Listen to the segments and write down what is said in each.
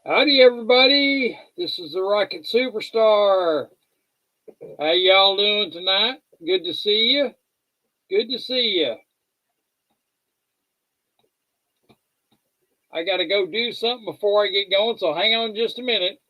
Howdy, everybody. This is the Rocket Superstar. How y'all doing tonight? Good to see you. Good to see you. I got to go do something before I get going, so hang on just a minute.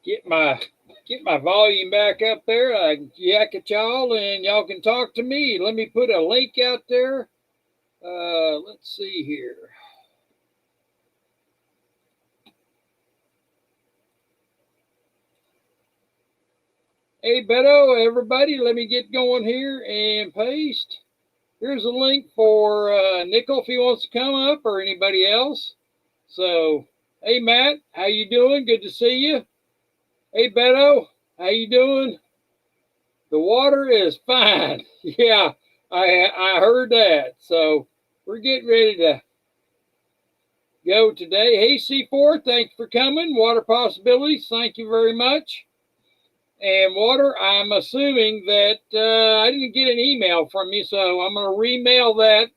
Get my volume back up there. I can yak at y'all, and y'all can talk to me. Let me put a link out there. Let's see here. Hey, Beto, everybody, let me get going here and paste. Here's a link for Nickel if he wants to come up, or anybody else. So, hey, Matt, how you doing? Good to see you. Hey, Beto, how you doing? The water is fine. Yeah, I heard that. So we're getting ready to go today. Hey, C4, thanks for coming. Water Possibilities, thank you very much. And Water, I'm assuming that I didn't get an email from you, so I'm going to remail that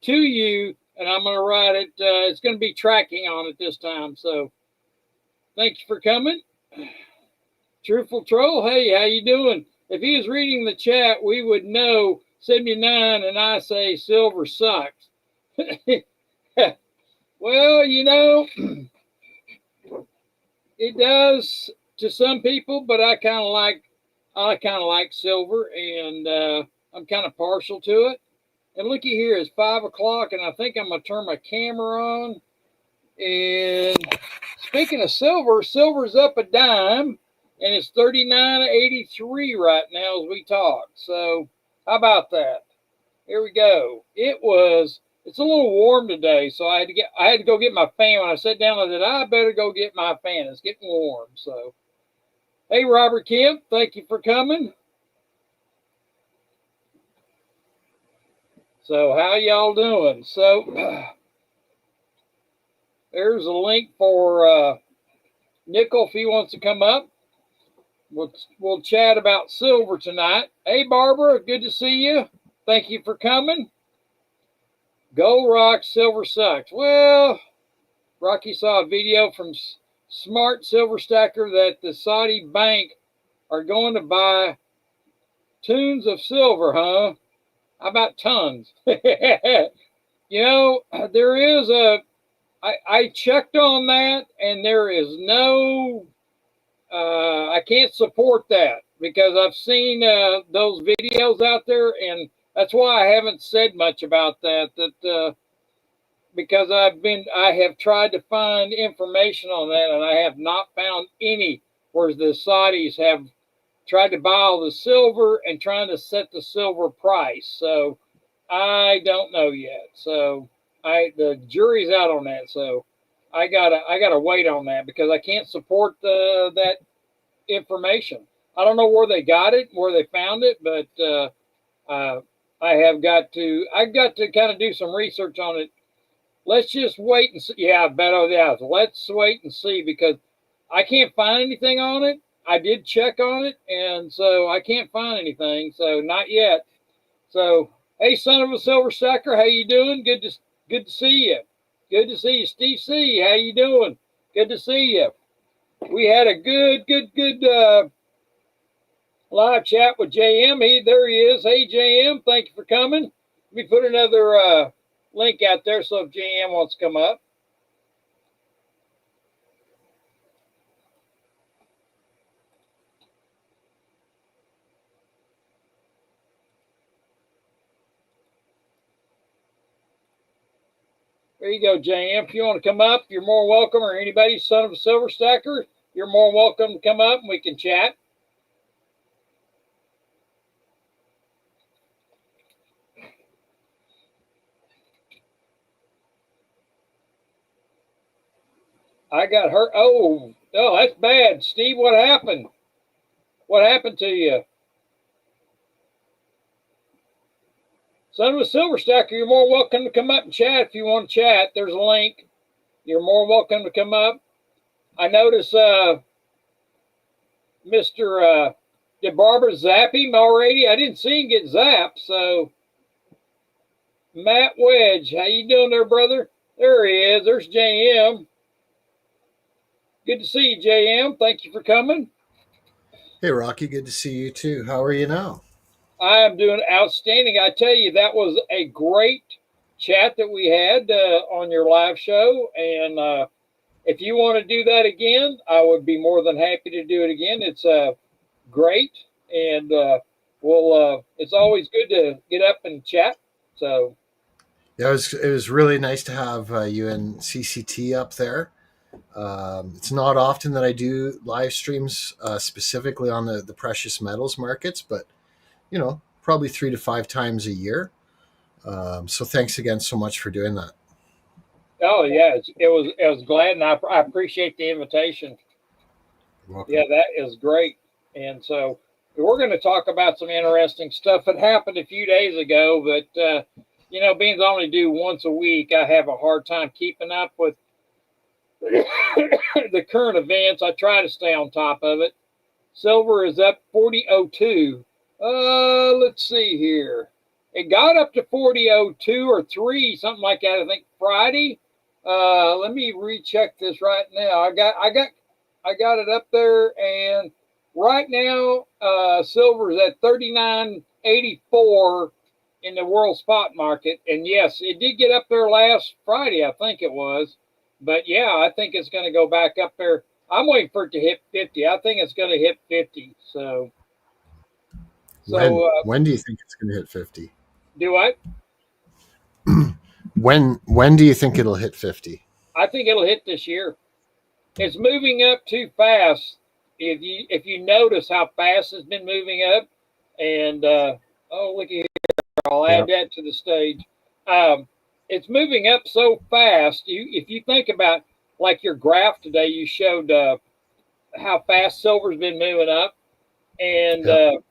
to you, and I'm going to write it. It's going to be tracking on it this time. So thank you for coming. Truthful Troll, hey, how you doing? If he was reading the chat, we would know 79 and I say silver sucks. Well, you know, it does to some people, but I kind of like silver, and I'm kind of partial to it. And looky here, it's 5 o'clock, and I think I'm gonna turn my camera on. And speaking of silver, silver's up a dime, and it's 39.83 right now as we talk. So how about that? Here we go. It's a little warm today, so I had to go get my fan. When I sat down, I said I better go get my fan. It's getting warm. So hey, Robert Kemp, thank you for coming. So how y'all doing? So there's a link for Nickel if he wants to come up. We'll chat about silver tonight. Hey, Barbara, good to see you. Thank you for coming. Gold rocks, silver sucks. Well, Rocky saw a video from Smart Silver Stacker that the Saudi bank are going to buy tons of silver, huh? How about tons? You know, I checked on that, and there is no, I can't support that because I've seen those videos out there, and that's why I haven't said much about that. Because I have tried to find information on that, and I have not found any where the Saudis have tried to buy all the silver and trying to set the silver price. So I don't know yet. So the jury's out on that. So I gotta wait on that because I can't support that information. I don't know where they got it, where they found it, but I've got to kind of do some research on it. Let's just wait and see. Yeah, Beto, yeah. Let's wait and see because I can't find anything on it. I did check on it, and so I can't find anything. So not yet. So hey, son of a silver stacker, how you doing? Good to see you. Good to see you, Steve C. How you doing? Good to see you. We had a good live chat with JM. There he is. Hey, JM, thank you for coming. Let me put another link out there so if JM wants to come up. There you go, JM. If you want to come up, you're more welcome. Or anybody, son of a silver stacker, you're more welcome to come up and we can chat. I got hurt. Oh, that's bad. Steve, what happened? What happened to you? Son of a silver stacker, you're more welcome to come up and chat if you want to chat. There's a link. You're more welcome to come up. I notice Mr. Did Barbara zap him already? I didn't see him get zapped. So, Matt Wedge, how you doing there, brother? There he is. There's JM. Good to see you, JM. Thank you for coming. Hey, Rocky. Good to see you too. How are you now? I am doing outstanding. I tell you, that was a great chat that we had on your live show. And if you want to do that again, I would be more than happy to do it again. It's great. And it's always good to get up and chat. So, yeah, it was really nice to have you and CCT up there. It's not often that I do live streams specifically on the precious metals markets, but probably 3 to 5 times a year. So thanks again so much for doing that. oh yeah, it was glad, and I appreciate the invitation. Yeah, that is great. And so we're going to talk about some interesting stuff that happened a few days ago, but being I only do once a week, I have a hard time keeping up with the current events. I try to stay on top of it. Silver is up 40.02. Let's see here. It got up to 40.02 or 3, something like that, I think Friday. Let me recheck this right now. I got it up there, and right now silver is at 39.84 in the world spot market. And yes, it did get up there last Friday, I think it was. But yeah, I think it's going to go back up there. I'm waiting for it to hit 50. I think it's going to hit 50. So when do you think it's going to hit 50? Do I? When do you think it'll hit 50? I think it'll hit this year. It's moving up too fast. If you notice how fast it's been moving up, and look at here, I'll add that to the stage. It's moving up so fast. If you think about like your graph today, you showed how fast silver's been moving up, and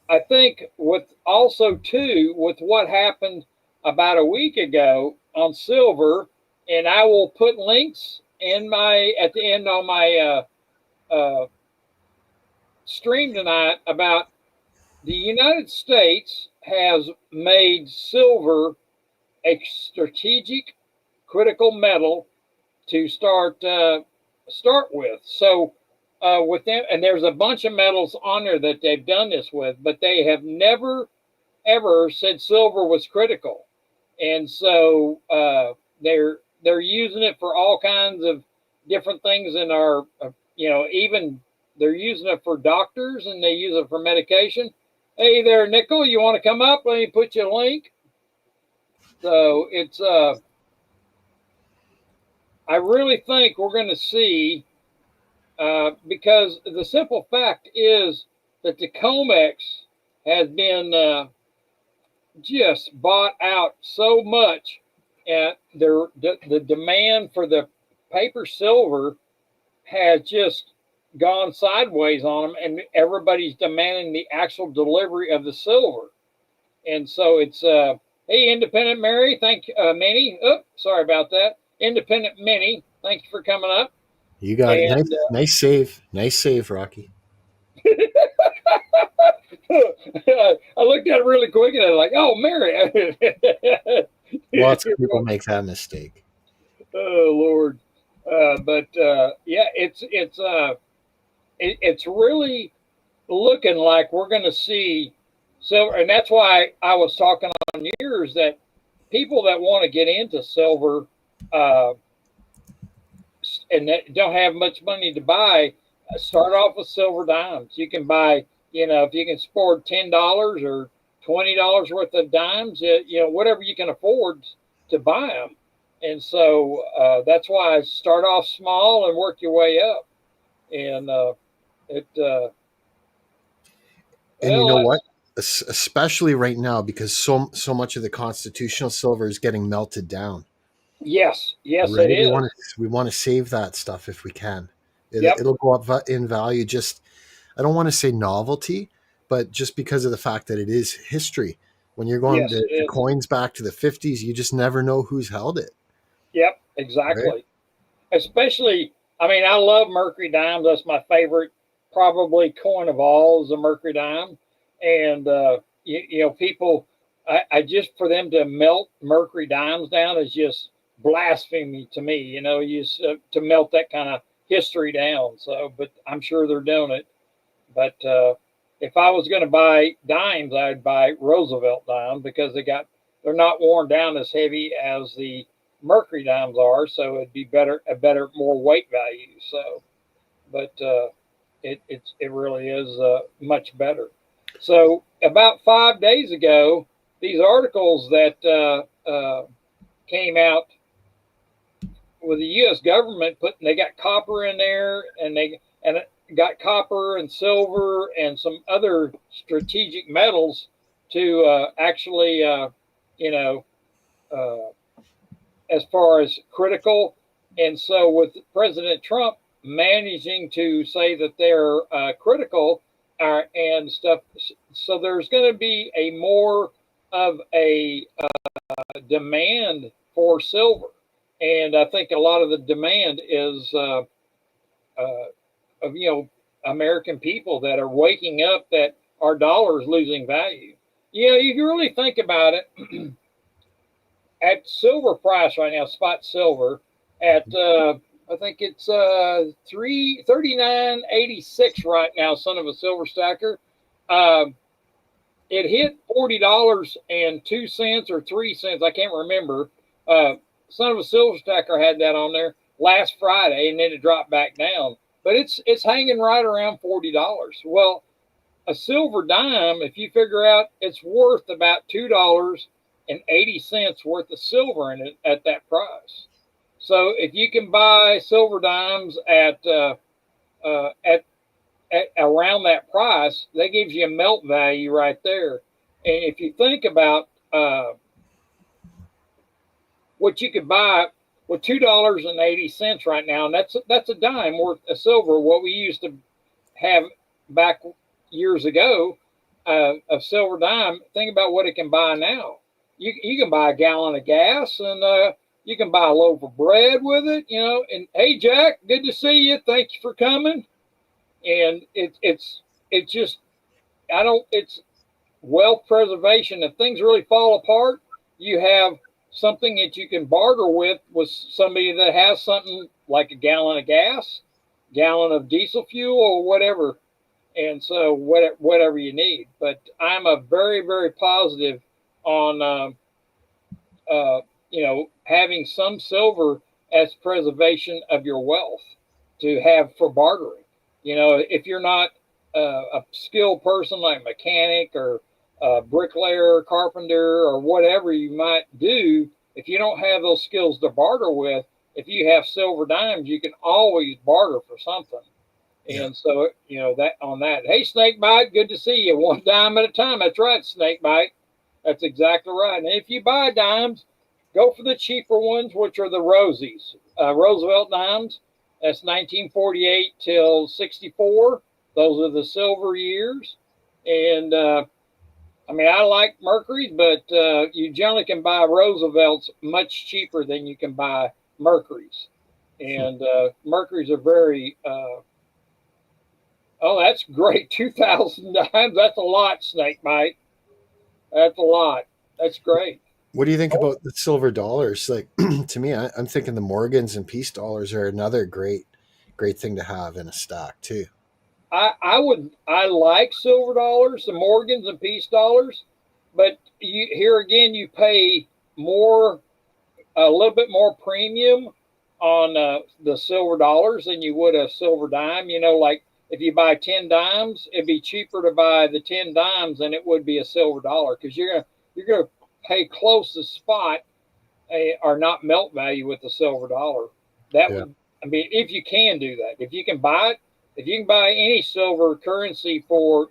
I think with what happened about a week ago on silver, and I will put links at the end on my stream tonight about the United States has made silver a strategic critical metal to start with. So with them, and there's a bunch of metals on there that they've done this with, but they have never ever said silver was critical, and so they're using it for all kinds of different things in our even they're using it for doctors, and they use it for medication. Hey there, Nickel, you want to come up? Let me put you a link. So it's I really think we're going to see, because the simple fact is that the COMEX has been just bought out so much, and the demand for the paper silver has just gone sideways on them, and everybody's demanding the actual delivery of the silver. And so it's hey, Independent Mary, Minnie. Oh, sorry about that. Independent Minnie, thank you for coming up. You got it. Nice save, Rocky. I looked at it really quick, and I was like, "Oh, Mary." Lots of people make that mistake. Oh Lord, yeah, it's really looking like we're going to see silver, and that's why I was talking on yours that people that want to get into silver and that don't have much money to buy, start off with silver dimes. You can buy, if you can afford $10 or $20 worth of dimes, whatever you can afford to buy them. And so that's why I start off small and work your way up. And it, And you know well, what? Especially right now, because so much of the constitutional silver is getting melted down. yes, yes, it Right? is. We want to save that stuff if we can. Yep, It'll go up in value. Just I don't want to say novelty, but just because of the fact that it is history. When you're going yes, to it is. coins back to the 50s, you just never know who's held it. Yep, Right? exactly. Especially, I mean, I love Mercury dimes. That's my favorite, probably coin of all is a Mercury dime. And you know, people, I just for them to melt Mercury dimes down is just blasphemy to me. You know, to melt that kind of history down. So, but I'm sure they're doing it. But if I was going to buy dimes, I'd buy Roosevelt dimes because they're not worn down as heavy as the Mercury dimes are, so it'd be better, more weight value. So, but it really is much better. So about 5 days ago, these articles that came out with the U.S. government they got copper in there, and they and it got copper and silver and some other strategic metals to actually, you know, uh, as far as critical. And so with President Trump managing to say that they're critical and stuff, so there's going to be a more of a demand for silver. And I think a lot of the demand is of American people that are waking up that our dollar is losing value. You know, you can really think about it. At silver price right now, spot silver at I think it's 339.86 right now. Son of a silver stacker. Uh, it hit $40.02 or 3 cents. I can't remember. Son of a silver stacker had that on there last Friday, and then it dropped back down. But it's hanging right around $40. Well, a silver dime, if you figure out it's worth about $2.80 worth of silver in it at that price. So if you can buy silver dimes uh, at at around that price, that gives you a melt value right there. And if you think about what you could buy with $2.80 right now, and that's a dime worth of silver. What we used to have back years ago of silver dime. Think about what it can buy now. You can buy a gallon of gas, and you can buy a loaf of bread with it. You know, and hey Jack, good to see you. Thank you for coming. And it's just I don't it's wealth preservation. If things really fall apart, you have something that you can barter with somebody that has something like a gallon of gas, gallon of diesel fuel, or whatever. And so whatever you need. But I'm a very positive on having some silver as preservation of your wealth to have for bartering. You know, if you're not a skilled person like mechanic or bricklayer, carpenter, or whatever you might do, if you don't have those skills to barter with, if you have silver dimes, you can always barter for something. Yeah. And so, that on that. Hey, Snakebite, good to see you. One dime at a time. That's right, Snakebite. That's exactly right. And if you buy dimes, go for the cheaper ones, which are the Rosies. Roosevelt dimes. That's 1948 till 64. Those are the silver years. And I mean, I like Mercury's, but you generally can buy Roosevelt's much cheaper than you can buy Mercury's. And Mercury's are very Oh, that's great. 2,000 dimes. That's a lot, Snakebite. That's a lot. That's great. What do you think about the silver dollars? Like to me, I'm thinking the Morgans and Peace dollars are another great thing to have in a stack too. I like silver dollars, the Morgans and Peace dollars, but here again you pay more, a little bit more premium on the silver dollars than you would a silver dime. You know, like if you buy 10 dimes, it'd be cheaper to buy the 10 dimes than it would be a silver dollar because you're gonna pay close to spot are not melt value with the silver dollar. That Yeah. would, I mean, if you can do that, if you can buy it, if you can buy any silver currency for,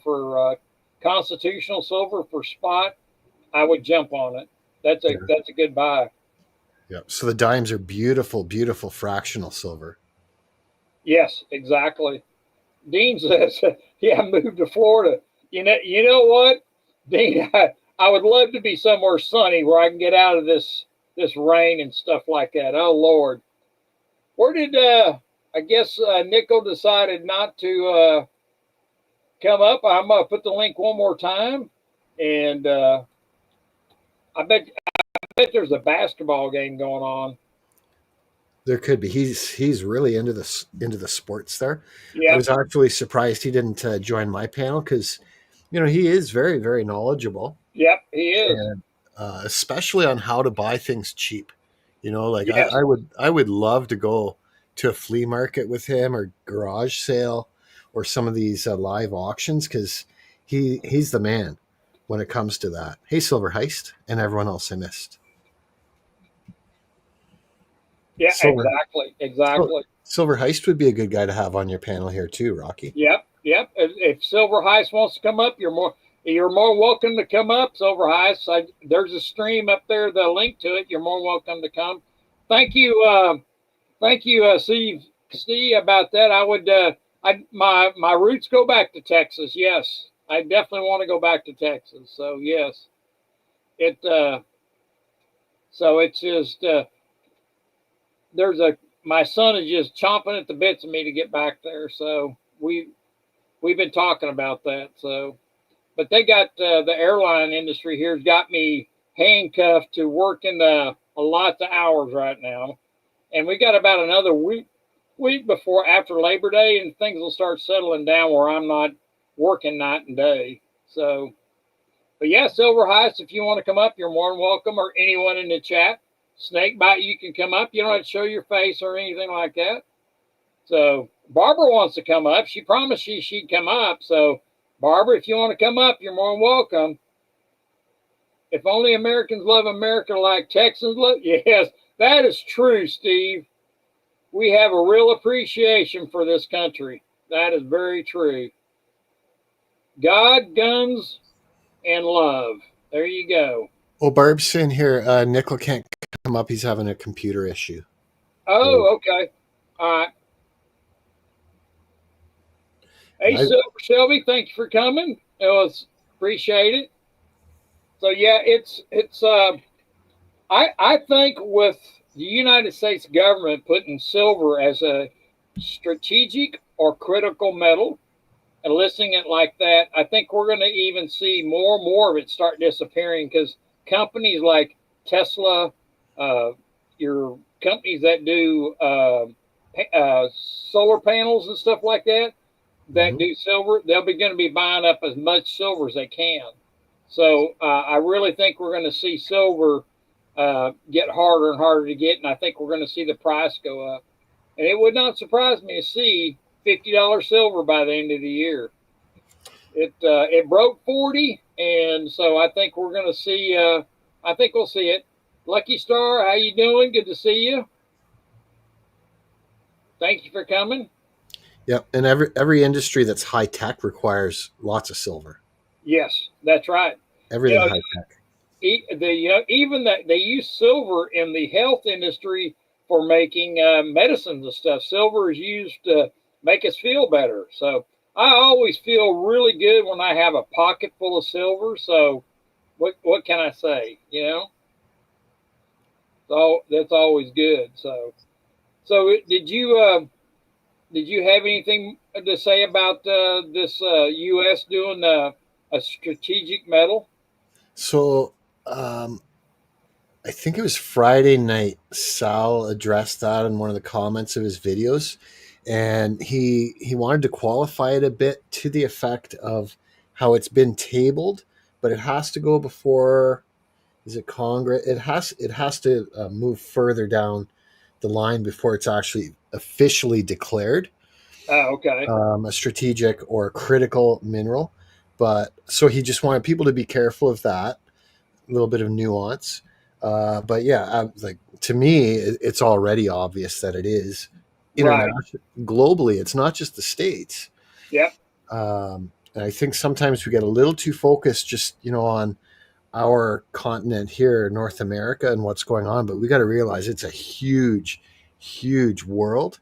for constitutional silver for spot, I would jump on it. Yeah. That's a good buy. Yeah. So the dimes are beautiful, beautiful fractional silver. Yes, exactly. Dean says, "Yeah, moved to Florida." You know what, Dean? I would love to be somewhere sunny where I can get out of this rain and stuff like that. Oh Lord, where did I guess Nickel decided not to come up? I'm gonna put the link one more time, and I bet there's a basketball game going on. There could be. He's really into the sports there. I Yep, was actually surprised he didn't join my panel because he is very, very knowledgeable, yep, he is. and especially on how to buy things cheap. Like Yes, I would love to go to a flea market with him or garage sale or some of these live auctions because he's the man when it comes to that. Hey, Silver Heist, and everyone else I missed. yeah, Silver exactly, exactly. Silver Heist would be a good guy to have on your panel here too, Rocky. Yep, yep. If Silver Heist wants to come up, you're more welcome to come up. Silver Heist, there's a stream up there. The link to it. You're more welcome to come. Thank you, Steve, about that. I would, my roots go back to Texas. Yes, I definitely want to go back to Texas. So yes, it. So it's just there's a my son is just chomping at the bits of me to get back there. So we've been talking about that. So, but they got the airline industry here's got me handcuffed to working a lot of hours right now, and we got about another week before after Labor Day, and things will start settling down where I'm not working night and day. So, but yeah, Silver Heist, if you want to come up, you're more than welcome, or anyone in the chat. Snakebite, you can come up. You don't have to show your face or anything like that. So Barbara wants to come up. She promised she'd come up. So Barbara, if you want to come up, you're more than welcome. If only Americans love America like Texans love. Yes, that is true, Steve. We have a real appreciation for this country. That is very true. God, guns, and love. There you go. Well, Barb's in here. Nickel can't come up. He's having a computer issue. So, Oh, okay. All right. Hey, I, Shelby, thank you for coming. It was appreciate it. So yeah, I think with the United States government putting silver as a strategic or critical metal and listing it like that, I think we're going to even see more and more of it start disappearing because companies like Tesla, uh, your companies that do solar panels and stuff like that, that Mhm. do silver, they'll be going to be buying up as much silver as they can. So I really think we're going to see silver get harder and harder to get, and I think we're going to see the price go up. And it would not surprise me to see $50 silver by the end of the year. It broke 40, and so I think we're going to see. I think we'll see it. Lucky Star, how you doing? Good to see you. Thank you for coming. Yep, and every industry that's high tech requires lots of silver. Yes, that's right. You Everything know, high tech. even that they use silver in the health industry for making medicines and stuff. Silver is used to make us feel better. So I always feel really good when I have a pocket full of silver. So what can I say? So that's always good. So did you have anything to say about this U.S. doing a strategic metal? So I think it was Friday night. Sal addressed that in one of the comments of his videos, and he wanted to qualify it a bit to the effect of how it's been tabled, but it has to go before. Is it Congress? It has to move further down the line before it's actually officially declared Oh, okay. a strategic or critical mineral. But so he just wanted people to be careful of that, a little bit of nuance. But yeah, like to me, it's already obvious that it is Right. international, globally. It's not just the states. Yep. And I think sometimes we get a little too focused, just on our continent here, North America, and what's going on. But we got to realize it's a huge, huge world.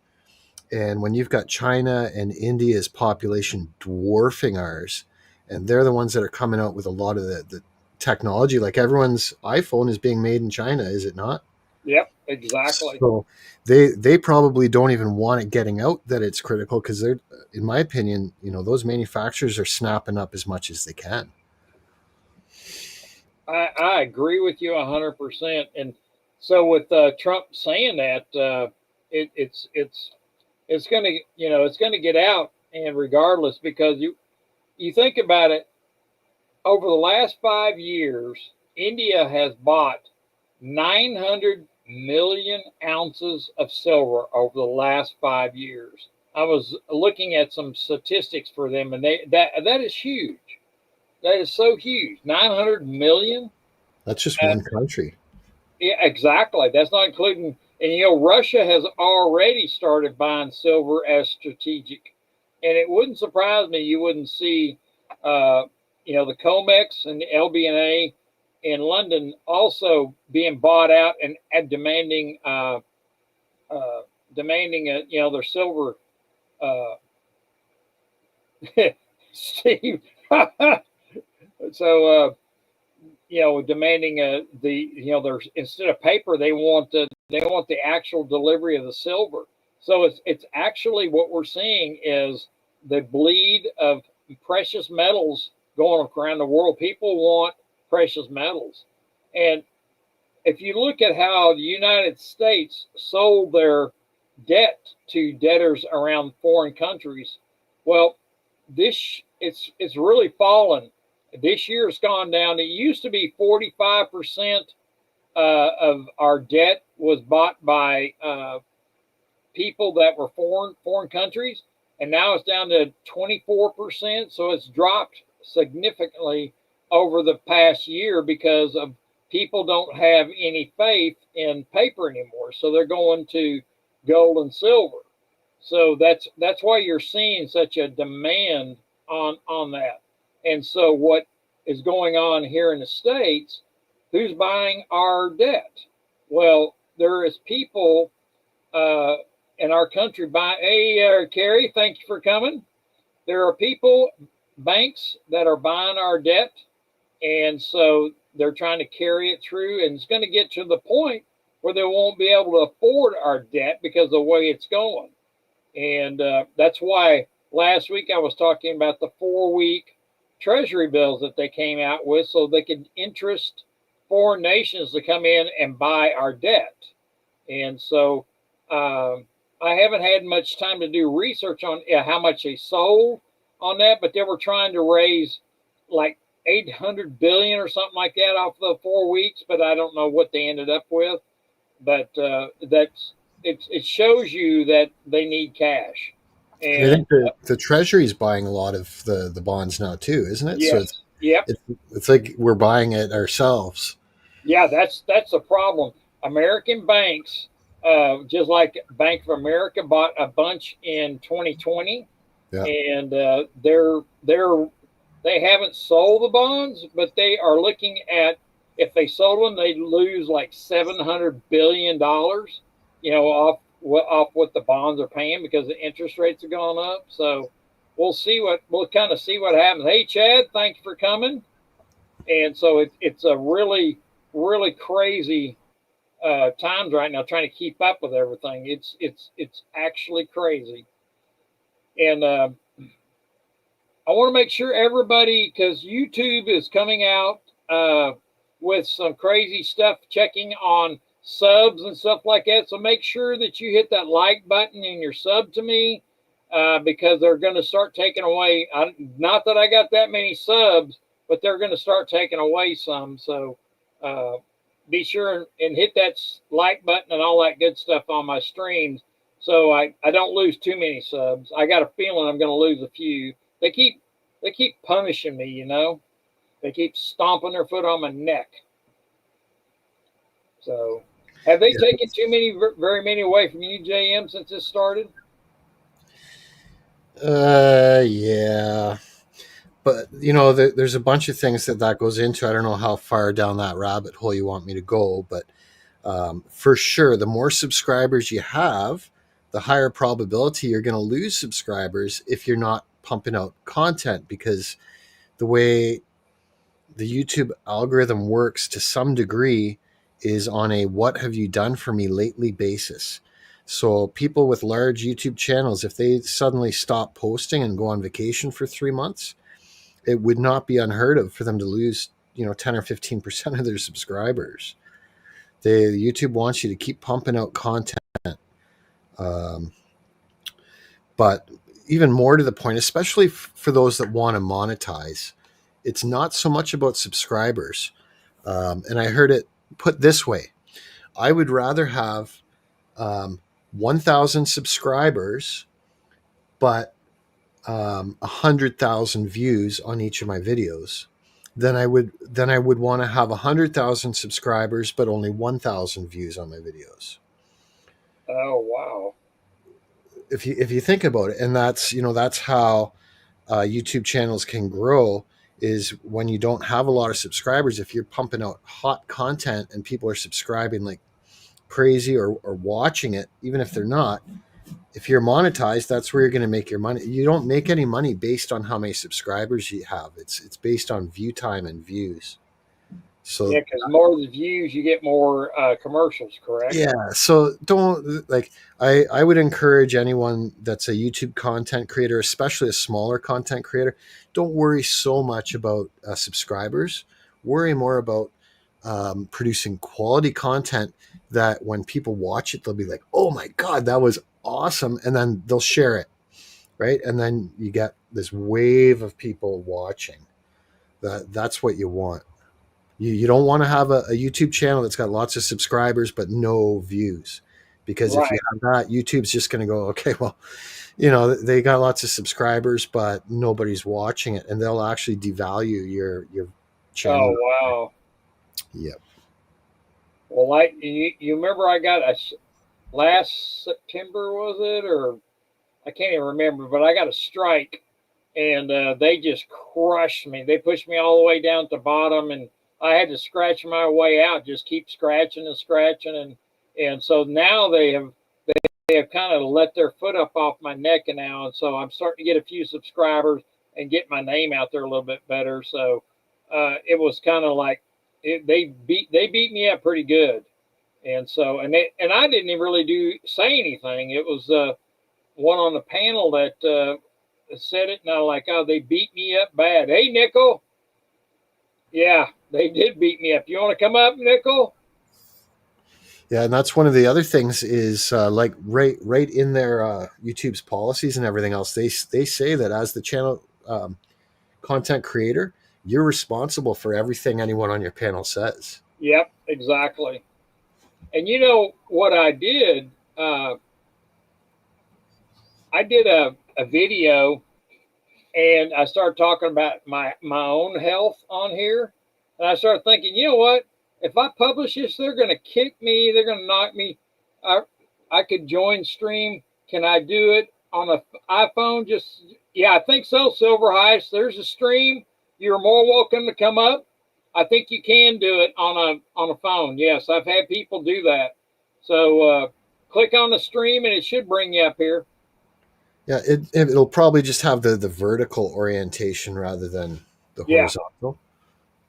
And when you've got China and India's population dwarfing ours, and they're the ones that are coming out with a lot of the technology, like everyone's iPhone is being made in China, is it not? Yep. Exactly. So they probably don't even want it getting out that it's critical, because they're, in my opinion, those manufacturers are snapping up as much as they can. I agree with you 100%. And so with Trump saying that, it's going to it's going to get out, and regardless, because you think about it, over the last 5 years, India has bought 900 million ounces of silver over the last 5 years. I was looking at some statistics for them, and that is huge. That is so huge. 900 million. That's just Uh, one country. yeah, exactly. That's not including, and Russia has already started buying silver as strategic, and it wouldn't surprise me you wouldn't see, uh, the COMEX and the LBNA in London also being bought out and demanding their silver. Uh, Steve, so demanding the there's, instead of paper, they want the actual delivery of the silver. So it's actually, what we're seeing is the bleed of precious metals going around the world. People want precious metals, and if you look at how the United States sold their debt to debtors around foreign countries, well, it's really fallen. This year it's gone down. It used to be 45% of our debt was bought by people that were foreign countries, and now it's down to 24%. So it's dropped significantly over the past year because of people don't have any faith in paper anymore. So they're going to gold and silver. So that's why you're seeing such a demand on that. And so what is going on here in the States? Who's buying our debt? Well, there is people uh, in our country buying. Hey, Carrie, thank you for coming. There are people, banks that are buying our debt, and so they're trying to carry it through, and it's going to get to the point where they won't be able to afford our debt because of the way it's going. And that's why last week I was talking about the 4-week treasury bills that they came out with, so they could interest foreign nations to come in and buy our debt. And so I haven't had much time to do research on how much they sold on that, but they were trying to raise like 800 billion or something like that off the 4 weeks, but I don't know what they ended up with. But it shows you that they need cash. And I And think the Treasury is buying a lot of the bonds now too, isn't it? So yes, yep, it's like we're buying it ourselves. yeah, that's the problem. American banks, just like Bank of America, bought a bunch in 2020, Yeah. and they haven't sold the bonds, but they are looking at, if they sold them, they'd lose like $700 billion, off what the bonds are paying because the interest rates have gone up. So we'll kind of see what happens. Hey, Chad, thank you for coming. And so it's a really crazy times right now trying to keep up with everything. It's actually crazy. And I want to make sure everybody, because YouTube is coming out with some crazy stuff, checking on subs and stuff like that. So make sure that you hit that like button and your sub to me, because they're going to start taking away. Not that I got that many subs, but they're going to start taking away some. So uh, be sure and hit that like button and all that good stuff on my streams, so I don't lose too many subs. I got a feeling I'm going to lose a few. They keep punishing me. They keep stomping their foot on my neck. So, have they Yeah. taken too many, very many away from you, JM, since this started? Yeah. But there's a bunch of things that goes into. I don't know how far down that rabbit hole you want me to go, but for sure, the more subscribers you have, the higher probability you're going to lose subscribers if you're not pumping out content, because the way the YouTube algorithm works to some degree is on a what have you done for me lately basis. So people with large YouTube channels, if they suddenly stop posting and go on vacation for 3 months, it would not be unheard of for them to lose 10 or 15% of their subscribers. YouTube wants you to keep pumping out content. um, but even more to the point, especially for those that want to monetize, it's not so much about subscribers. And I heard it put this way: I would rather have 1,000 subscribers but 100,000 views on each of my videos than I would want to have 100,000 subscribers but only 1,000 views on my videos. Oh, wow. If you think about it, and that's how YouTube channels can grow, is when you don't have a lot of subscribers. If you're pumping out hot content and people are subscribing like crazy, or watching it, even if they're not, if you're monetized, that's where you're going to make your money. You don't make any money based on how many subscribers you have. It's based on view time and views. Yeah, So because more the views, you get more commercials, correct? yeah, so don't like I would encourage anyone that's a YouTube content creator, especially a smaller content creator, don't worry so much about subscribers. Worry more about producing quality content that when people watch it, they'll be like, "Oh my god, that was awesome," and then they'll share it, right? And then you get this wave of people watching. That's what you want. You don't want to have a YouTube channel that's got lots of subscribers but no views, because if you Right. have that, YouTube's just going to go, okay, well, they got lots of subscribers but nobody's watching it, and they'll actually devalue your Oh, channel. wow. Yep. Well, like you remember, I got last September, was it, or I can't even remember, but I got a strike, and they just crushed me. They pushed me all the way down to the bottom, and I had to scratch my way out. Just keep scratching and scratching, and so now they have kind of let their foot up off my neck now, and so I'm starting to get a few subscribers and get my name out there a little bit better. So it was kind of like they beat me up pretty good, and so and I didn't even really say anything. It was one on the panel that said it, and I was like, oh, they beat me up bad. Hey, Nickel. Yeah, they did beat me up. You want to come up, Nickel? Yeah, and that's one of the other things is like right in their YouTube's policies and everything else. They say that as the channel content creator, you're responsible for everything anyone on your panel says. Yep, exactly. And you know what I did? I did a video, and I started talking about my own health on here. And I started thinking, you know what? If I publish this, they're going to kick me. They're going to knock me. I, I could join stream. Can I do it on an iPhone? Just, yeah, I think so. Silver Heist, there's a stream. You're more welcome to come up. I think you can do it on a phone. Yes, I've had people do that. So click on the stream, and it should bring you up here. Yeah, it'll probably just have the vertical orientation rather than the Yeah, horizontal,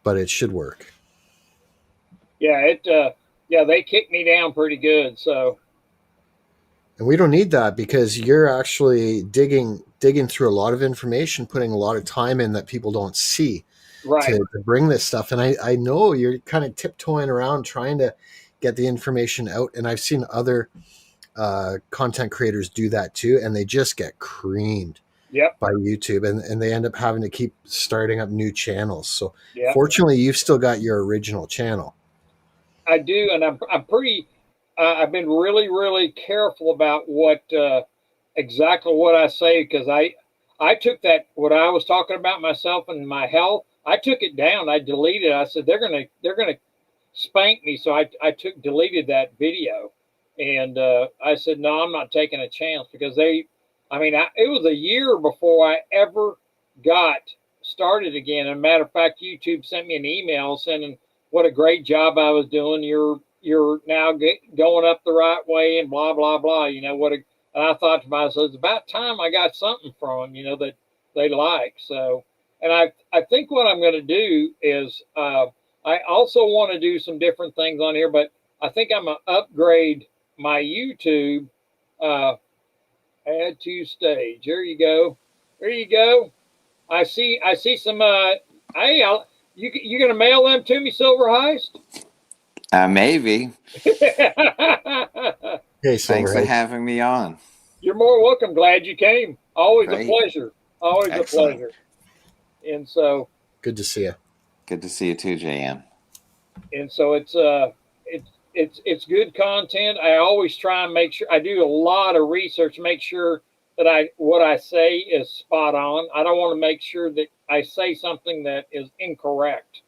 but it should work. yeah, yeah, they kicked me down pretty good. So And we don't need that because you're actually digging through a lot of information, putting a lot of time in that people don't see right, to bring this stuff. And I know you're kind of tiptoeing around trying to get the information out. And I've seen other content creators do that too, and they just get creamed yep, by YouTube, and they end up having to keep starting up new channels. So yep. fortunately, you've still got your original channel. I do, and I'm pretty. I've been really really careful about what exactly what I say, because I took that what I was talking about myself and my health. I took it down. I deleted it. I said they're gonna spanked me. So I deleted that video, and I said, no, I'm not taking a chance because it was a year before I ever got started again. And matter of fact, YouTube sent me an email saying what a great job I was doing. You're now going up the right way and blah blah blah. And I thought to myself, it's about time I got something from them, that they like. So, and I think what I'm going to do is I also want to do some different things on here, but I think I'm going to upgrade my YouTube. Add to stage. There you go. There you go. I see some. Hey, you gonna mail them to me, Silver Heist? Maybe. Hey, thanks for having me on. You're more welcome. Glad you came. Always Great. A pleasure. Always Excellent. A pleasure. And so. Good to see you. Good to see you too, JM. And so it's good content. I always try and make sure I do a lot of research, make sure that what I say is spot on. I don't want to make sure that I say something that is incorrect.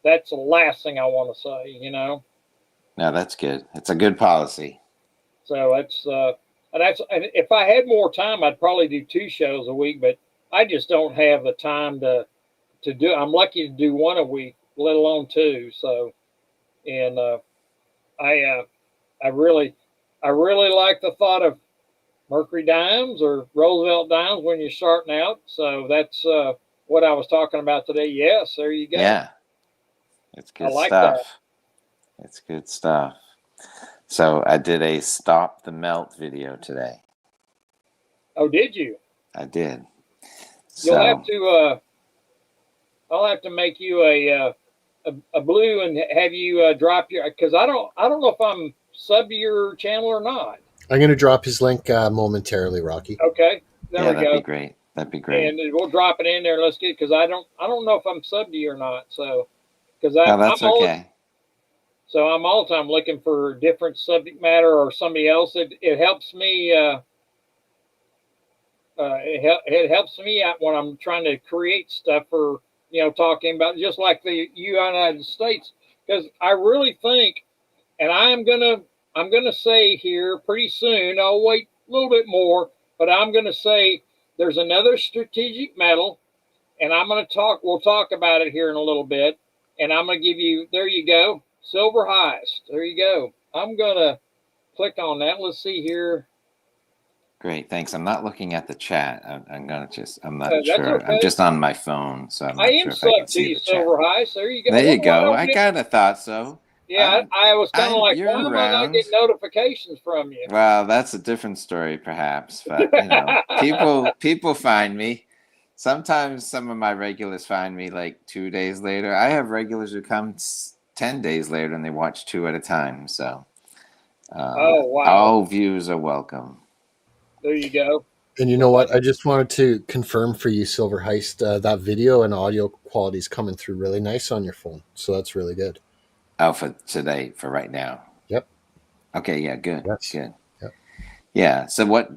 That's the last thing I want to say, No, that's good. It's a good policy. So and if I had more time, I'd probably do 2 shows a week, but I just don't have the time to do. I'm lucky to do 1 a week, let alone 2. So, and I really like the thought of Mercury dimes or Roosevelt dimes when you're starting out. So that's what I was talking about today. Yes, there you go. Yeah, it's good like stuff. That. It's good stuff. So I did a stop the melt video today. Oh, did you? I did. You'll have to. I'll have to make you a blue and have you drop your, because I don't know if I'm sub to your channel or not. I'm going to drop his link momentarily, Rocky. Okay, there we go. That'd be great. That'd be great. And we'll drop it in there. Let's get, because I don't know if I'm sub to you or not. So, because that's okay. So I'm all the time looking for different subject matter or somebody else. It helps me. It helps me out when I'm trying to create stuff for, talking about just like the United States, because I really think, and I'm gonna say here pretty soon, I'll wait a little bit more, but I'm gonna say there's another strategic metal, and we'll talk about it here in a little bit, and I'm gonna give you, there you go, Silver Heist. There you go. I'm gonna click on that. Let's see here. Great, thanks. I'm not looking at the chat. I'm not sure. Okay. I'm just on my phone, so I'm not sure if I can see the Silver chat. Heist. There you go. There you go. I kind of thought so. Yeah, I was kind of like, why am I not getting notifications from you? Well, that's a different story, perhaps. But people find me. Sometimes some of my regulars find me like 2 days later. I have regulars who come 10 days later and they watch 2 at a time. So, oh wow! All views are welcome. There you go. And you know what? I just wanted to confirm for you, Silver Heist, that video and audio quality is coming through really nice on your phone. So that's really good. Oh, for today, for right now. Yep. Okay. Yeah. Good. Yes. Good. Yep. Yeah. So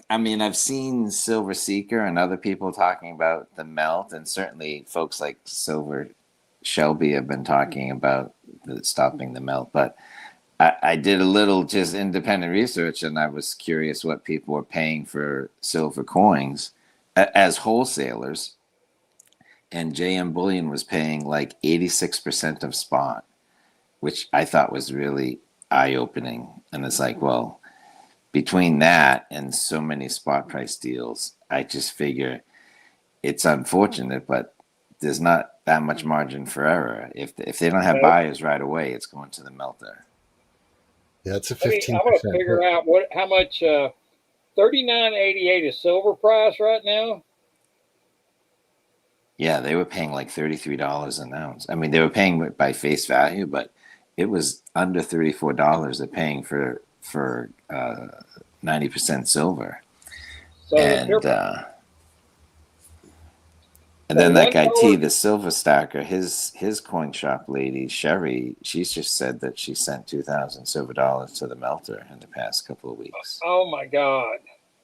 I've seen Silver Seeker and other people talking about the melt, and certainly folks like Silver Shelby have been talking about stopping the melt. But I did a little just independent research, and I was curious what people were paying for silver coins as wholesalers. And JM Bullion was paying like 86% of spot, which I thought was really eye-opening. And it's like, well, between that and so many spot price deals, I just figure it's unfortunate, but there's not that much margin for error. If they don't have buyers right away, it's going to the melter. Yeah, it's a 15%. I'm going to figure out how much $39.88 is silver price right now. Yeah, they were paying like $33 an ounce. I mean, they were paying by face value, but it was under $34 they're paying for 90% silver. So and then that guy T, the silver stacker, his coin shop lady Sherry, she's just said that she sent 2,000 silver dollars to the melter in the past couple of weeks. Oh my God!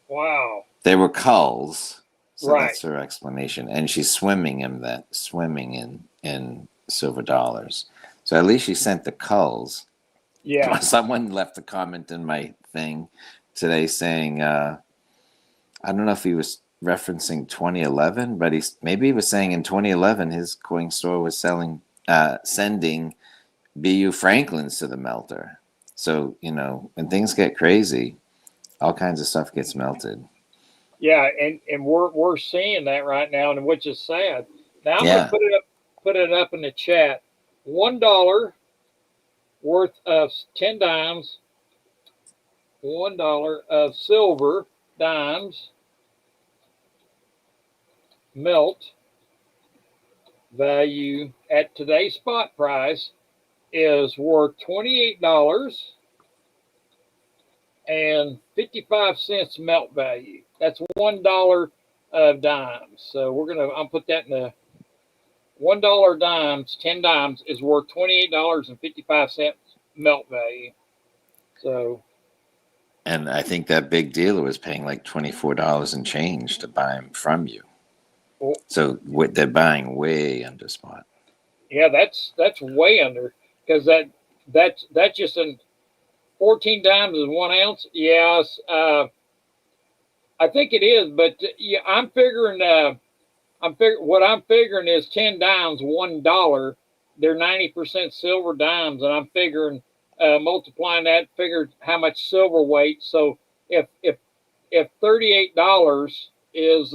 Wow. They were culls, so right. That's her explanation, and she's swimming in silver dollars. So at least she sent the culls. Yeah. Someone left a comment in my thing today saying, I don't know if he was referencing 2011, but maybe he was saying in 2011 his coin store was sending BU Franklins to the melter. So, when things get crazy, all kinds of stuff gets melted. Yeah, and we're seeing that right now, and which is sad. Now I'm Yeah. gonna put it up in the chat. $1 worth of 10 dimes, $1 of silver dimes melt value at today's spot price is worth $28.55 melt value. That's $1 of dimes. So I'm put that in the $1 dimes, 10 dimes is worth $28.55 melt value. So, and I think that big dealer was paying like $24 and change to buy them from you. well, So they're buying way under spot. yeah, that's way under, because that's just in 14 dimes is 1 ounce. Yes, I think it is, but yeah, I'm figuring what I'm figuring is 10 dimes, $1. They're 90% silver dimes, and I'm figuring multiplying that, figure how much silver weight. So if $38 is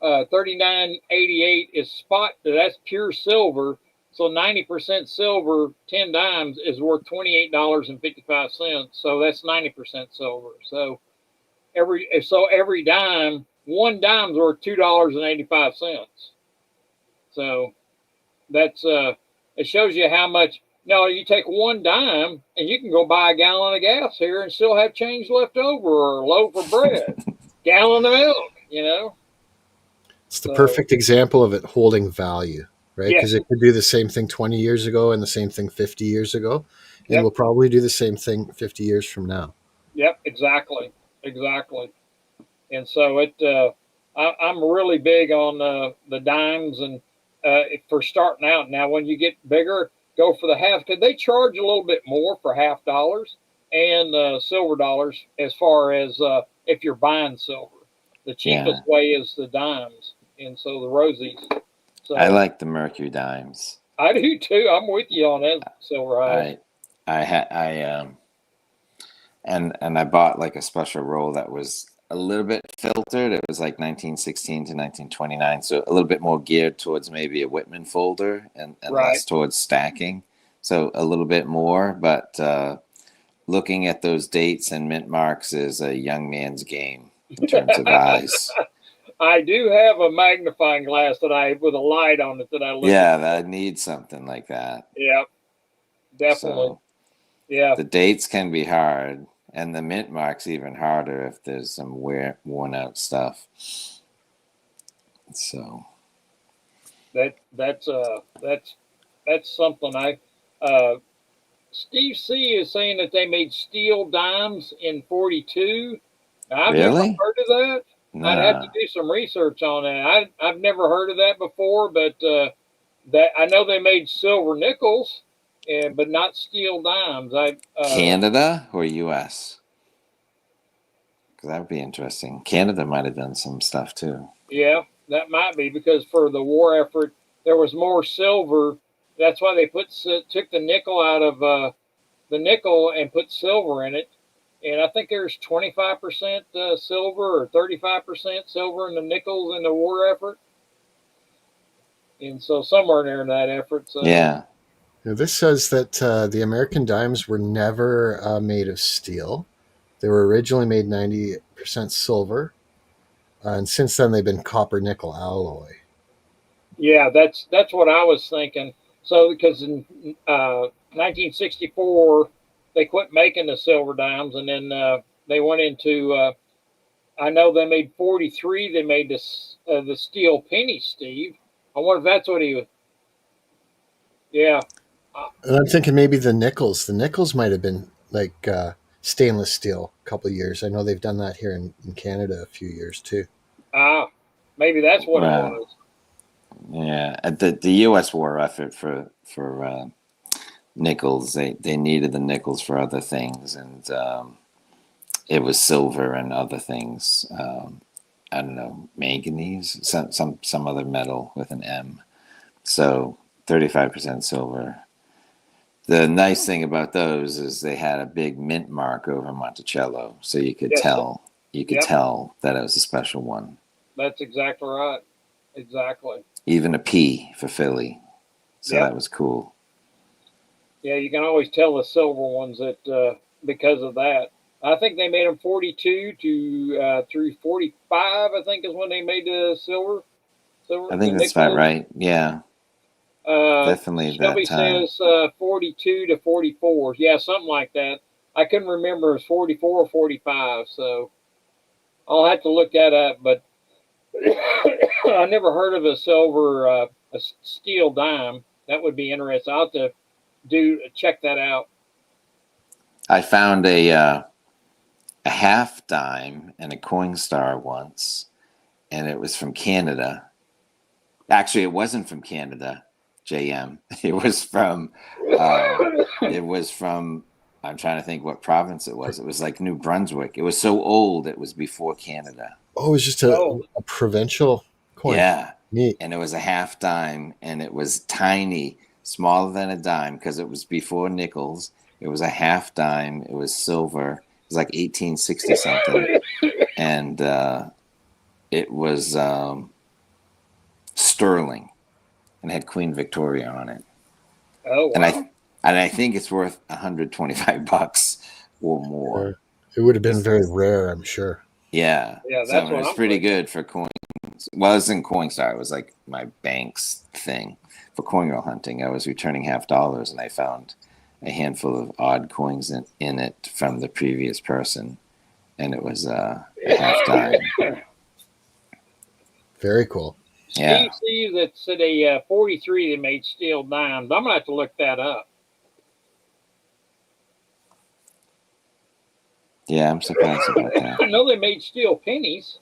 39.88 is spot, that's pure silver. So 90% silver, 10 dimes is worth $28.55. So that's 90% silver. So every dime, 1 dime's worth $2.85. So that's it shows you how much. No, you take 1 dime and you can go buy a gallon of gas here and still have change left over, or a loaf of bread, gallon of milk. It's the perfect example of it holding value, right? Because it could do the same thing 20 years ago and the same thing 50 years ago, and will probably do the same thing 50 years from now. Yep, exactly. And so I'm really big on the dimes, and for starting out. Now, when you get bigger, go for the half, because they charge a little bit more for half dollars and silver dollars as far as if you're buying silver. The cheapest way is the dimes, and so the rosies. So I like the Mercury dimes. I do too. I'm with you on that, Silver Eye. And I bought like a special roll that was a little bit filtered. It was like 1916 to 1929, so a little bit more geared towards maybe a Whitman folder and less towards stacking. So a little bit more, but looking at those dates and mint marks is a young man's game in terms of eyes. I do have a magnifying glass with a light on it that I look at. That needs something like that. Yeah, definitely. So, the dates can be hard, and the mint mark's even harder if there's some worn out stuff. So that's something Steve C is saying that they made steel dimes in 42. Now, I've never heard of that. No. I'd have to do some research on that. I've never heard of that before, but that I know they made silver nickels, but not steel dimes. Canada or U.S.? Because that would be interesting. Canada might have done some stuff too. Yeah, that might be, because for the war effort there was more silver. That's why they took the nickel out of the nickel and put silver in it. And I think there's 25% silver or 35% silver in the nickels in the war effort. And so somewhere there in that effort. So. Yeah. Now this says that the American dimes were never made of steel. They were originally made 90% silver. And since then they've been copper nickel alloy. Yeah, that's what I was thinking. So because in 1964, they quit making the silver dimes, and then they went into, I know they made 43, they made the steel penny, Steve. I wonder if that's what he was. Yeah. And I'm thinking maybe the nickels might have been like stainless steel a couple of years. I know they've done that here in Canada a few years too. Maybe that's what it was. Yeah, at the U.S. war effort for nickels, they needed the nickels for other things, and it was silver and other things. I don't know, manganese, some other metal with an M. So 35% silver. The nice thing about those is they had a big mint mark over Monticello, so you could Yes, tell Yep. that it was a special one. That's exactly right. Exactly. Even a P for Philly, so Yep. that was cool. Yeah, you can always tell the silver ones that because of that. I think they made them 42 to through 45. I think is when they made the silver. I The think that's about nickel. right. Yeah, definitely that Shelby time. says 42 to 44. Yeah, something like that. I couldn't remember if it was 44 or 45. So I'll have to look that up. But I never heard of a silver, a steel dime. That would be interesting. I'll have to check that out. I found a half dime and a Coinstar once, and it was from Canada. Actually, it wasn't from Canada, JM. It was from. It was from. I'm trying to think what province it was. It was like New Brunswick. It was so old. It was before Canada. Oh, it was just Oh. a provincial coin. Yeah, Neat. and it was a half dime, and it was tiny, smaller than a dime because it was before nickels. It was a half dime. It was silver. It was like 1860 something, and it was sterling, and had Queen Victoria on it. Oh, wow. And I think it's worth $125 or more. It would have been very rare, I'm sure. Yeah. Yeah, that's so what it was I'm pretty thinking. good for coins. Well, it was in Coinstar. It was like my bank's thing for coin roll hunting. I was returning $50, and I found a handful of odd coins in it from the previous person, and it was a half dime. Very cool. Yeah. Steve sees it's at a 43 that made steel dimes. I'm going to have to look that up. Yeah, I'm surprised about that. I know they made steel pennies.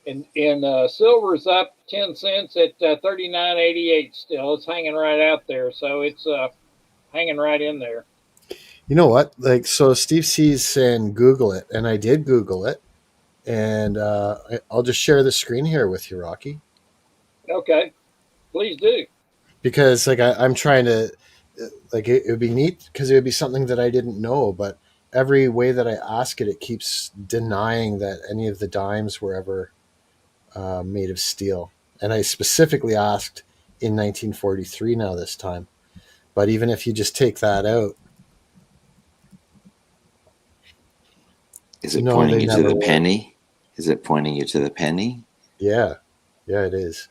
And silver's up 10 cents at 39.88 still. It's hanging right out there. So it's hanging right in there. You know what? Like, so Steve C's saying Google it, and I did Google it, and I'll just share the screen here with you, Rocky, Okay. Please do. because like I'm trying to, like it would be neat because it would be something that I didn't know, but every way that I ask it, it keeps denying that any of the dimes were ever made of steel. And I specifically asked in 1943 now this time, but even if you just take that out, Is it No, pointing they you to never the were. penny? Is it pointing you to the penny? yeah, it is.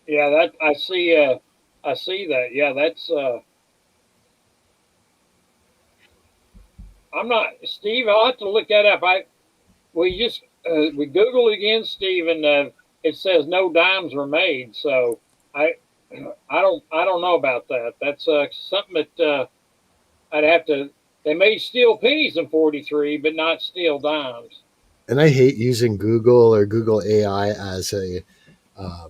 Yeah, that I see that. Yeah, that's I'm not Steve, I'll have to look that up. We Google again, Steve, and it says no dimes were made. So I don't know about that. That's something that I'd have to. They made steel pennies in '43, but not steel dimes. And I hate using Google or Google AI as a A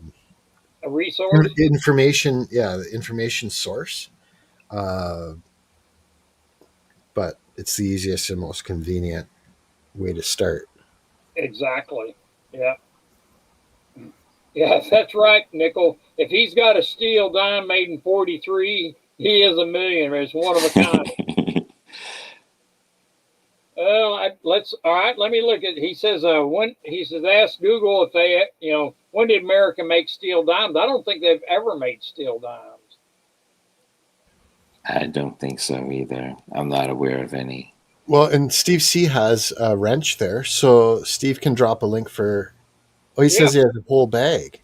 resource. information source. Uh, but it's the easiest and most convenient way to start. Exactly. Yeah. Yeah, that's right, Nickel. If he's got a steel dime made in '43, he is a millionaire. It's one of a kind. Let's all right. Let me look at. He says when he says ask Google if they when did America make steel dimes? I don't think they've ever made steel dimes. I don't think so either. I'm not aware of any. Well, and Steve C has a wrench there, so Steve can drop a link for. Oh, he says he has a whole bag.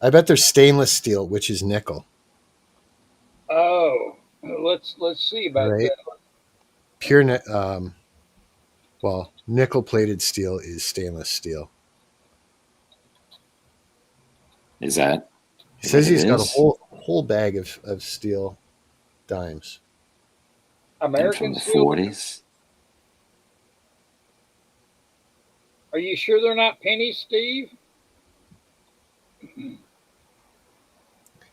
I bet there's stainless steel, which is nickel. Oh, let's see about Right. that. Pure, nickel plated steel is stainless steel. Is that? He says what it he's got a is? whole bag of steel dimes. And American from the steel. 40s. Are you sure they're not pennies, Steve?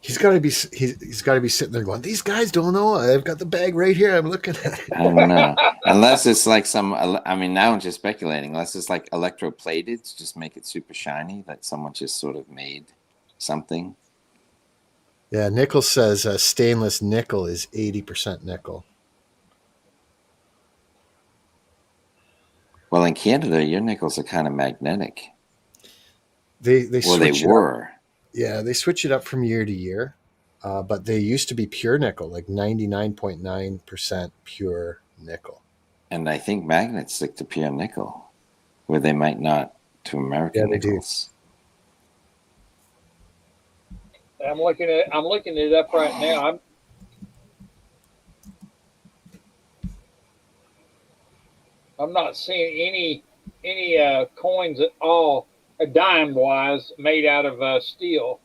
He's got to be he's got to be sitting there going, these guys don't know. I've got the bag right here. I'm looking at it. I don't know. Unless it's like some, I mean, now I'm just speculating. Unless it's like electroplated to just make it super shiny, that someone just sort of made something. Yeah, nickel says stainless nickel is 80% nickel. Well, in Canada, your nickels are kind of magnetic. They Well, they switch it up. were. Yeah, they switch it up from year to year. But they used to be pure nickel, like 99.9% pure nickel. And I think magnets stick to pure nickel, where they might not to American Yeah, they do. nickels. I'm looking it up right now. I'm not seeing any coins at all, dime wise, made out of steel.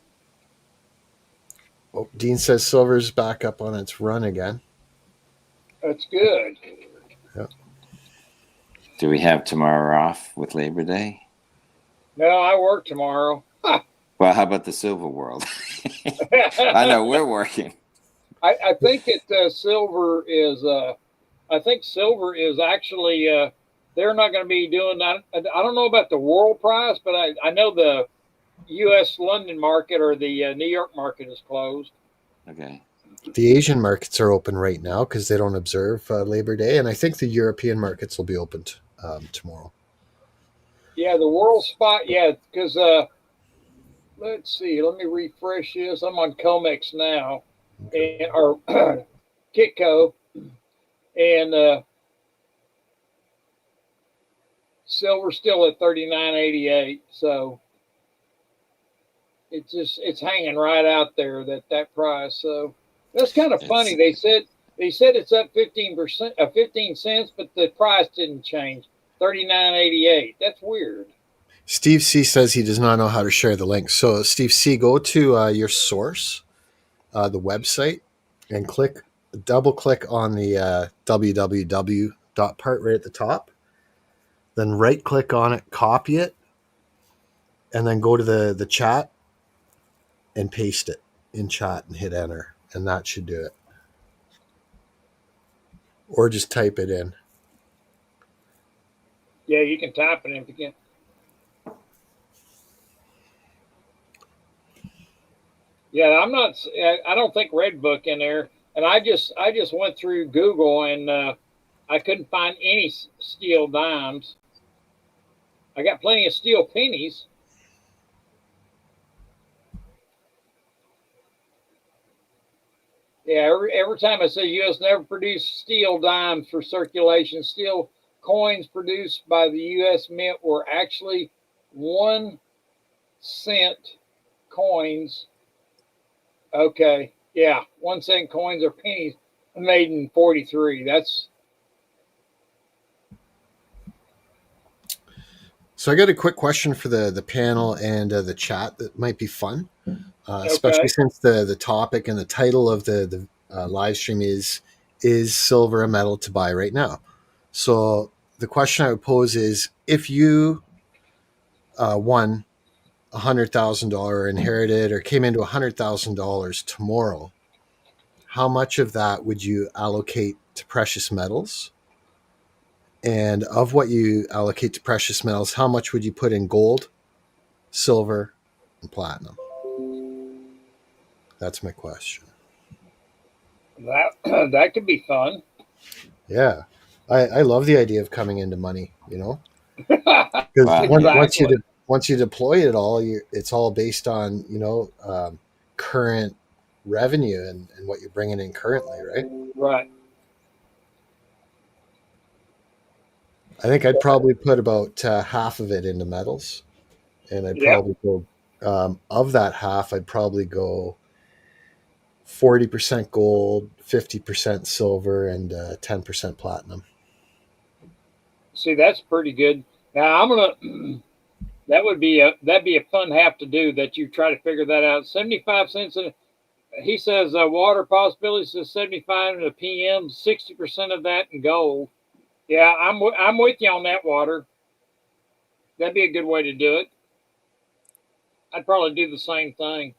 Oh, Dean says silver's back up on its run again. That's good. Yeah. Do we have tomorrow off with Labor Day? No, I work tomorrow. Well, how about the silver world? I know we're working. I think that silver is. I think silver is actually. They're not going to be doing that. I don't know about the world price, but I know the U.S. London market or the New York market is closed. Okay. The Asian markets are open right now because they don't observe Labor Day, and I think the European markets will be opened tomorrow. Yeah, the world spot. Yeah, because let's see. Let me refresh this. I'm on Comex now, Okay. and or Kitco, and silver still at 39.88. So it's hanging right out there that price. So that's kind of funny. They said it's up 15%, 15 cents, but the price didn't change. 39.88. That's weird. Steve C says he does not know how to share the link. So Steve C, go to your source, the website, and double click on the www part right at the top. Then right click on it, copy it, and then go to the chat and paste it in chat and hit enter. And that should do it. Or just type it in. Yeah, you can type it in if you can. Yeah, I don't think Redbook in there. And I just went through Google and I couldn't find any steel dimes. I got plenty of steel pennies. Yeah, every time I say U.S. never produced steel dimes for circulation, steel coins produced by the U.S. Mint were actually 1 cent coins. Okay, yeah, 1 cent coins or pennies made in 43. That's. So I got a quick question for the panel and the chat that might be fun, especially Okay. since the topic and the title of the live stream is silver a metal to buy right now? So the question I would pose is, if you won $100,000 or inherited or came into $100,000 tomorrow, how much of that would you allocate to precious metals? And of what you allocate to precious metals, how much would you put in gold, silver, and platinum? That's my question. That could be fun. Yeah. I love the idea of coming into money, because Exactly. once you deploy it all, it's all based on, current revenue and what you're bringing in currently, right? Right. I think I'd probably put about half of it into metals, and I'd Yep. probably go of that half. I'd probably go 40% gold, 50% silver, and 10% platinum. See, that's pretty good. Now I'm gonna. That'd be a fun half to do. That you try to figure that out. 75 cents. He says water possibilities is 75 in the PM. 60% of that in gold. Yeah, I'm with you on that, water. That'd be a good way to do it. I'd probably do the same thing.